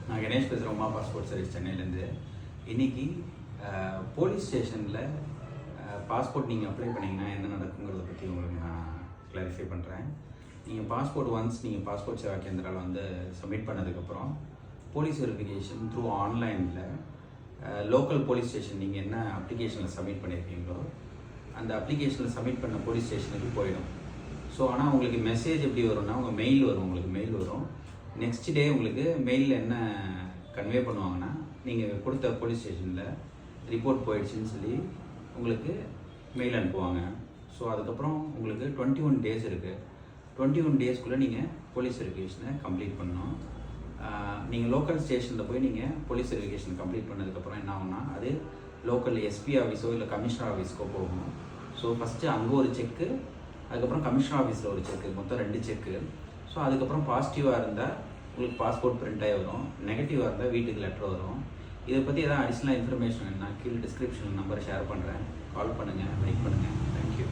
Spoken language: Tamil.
நான் கணேஷ் பேசுகிறேன், உமா பாஸ்போர்ட் சர்வீஸ் சென்னையிலேருந்து. இன்றைக்கி போலீஸ் ஸ்டேஷனில் பாஸ்போர்ட் நீங்கள் அப்ளை பண்ணிங்கன்னா என்ன நடக்குங்கிறத பற்றி உங்களுக்கு நான் கிளாரிஃபை பண்ணுறேன். நீங்கள் பாஸ்போர்ட் ஒன்ஸ் நீங்கள் பாஸ்போர்ட் சேவா கேந்திராவில் வந்து சப்மிட் பண்ணதுக்கப்புறம் போலீஸ் வெரிஃபிகேஷன் த்ரூ ஆன்லைனில் லோக்கல் போலீஸ் ஸ்டேஷன் நீங்கள் என்ன அப்ளிகேஷனில் சப்மிட் பண்ணியிருக்கீங்களோ அந்த அப்ளிகேஷனில் சப்மிட் பண்ண போலீஸ் ஸ்டேஷனுக்கு போயிடும். ஸோ ஆனால் உங்களுக்கு மெசேஜ் எப்படி வரும்னா, உங்கள் மெயில் வரும், உங்களுக்கு மெயில் வரும். நெக்ஸ்ட் டே உங்களுக்கு மெயிலில் என்ன கன்வே பண்ணுவாங்கன்னா, நீங்கள் கொடுத்த போலீஸ் ஸ்டேஷனில் ரிப்போர்ட் போயிடுச்சுன்னு சொல்லி உங்களுக்கு மெயில் அனுப்புவாங்க. ஸோ அதுக்கப்புறம் உங்களுக்கு 21 டேஸ் இருக்குது. 21 டேஸ்க்குள்ளே நீங்கள் போலீஸ் வெரிஃபிகேஷனை கம்ப்ளீட் பண்ணணும். நீங்கள் லோக்கல் ஸ்டேஷனில் போய் நீங்கள் போலீஸ் வெரிஃபிகேஷன் கம்ப்ளீட் பண்ணதுக்கப்புறம் என்ன ஆகும்னா, அது லோக்கல் எஸ்பி ஆஃபீஸோ இல்லை கமிஷனர் ஆஃபீஸ்க்கோ போகணும். ஸோ ஃபஸ்ட்டு அங்கே ஒரு செக்கு, அதுக்கப்புறம் கமிஷனர் ஆஃபீஸில் ஒரு செக்கு, மொத்தம் 2 செக்கு. ஸோ அதுக்கப்புறம் பாசிட்டிவாக இருந்தால் உங்களுக்கு பாஸ்போர்ட் பிரிண்ட் ஆகி வரும், நெகட்டிவாக இருந்தால் வீட்டுக்கு லெட்டர் வரும். இதை பற்றி எதாவது அடிஷ்னலாக இன்ஃபர்மேஷன் வேணுன்னா கீழே டிஸ்கிரிப்ஷனில் நம்பரை ஷேர் பண்ணுறேன், கால் பண்ணுங்கள், லைக் பண்ணுங்கள். தேங்க்யூ.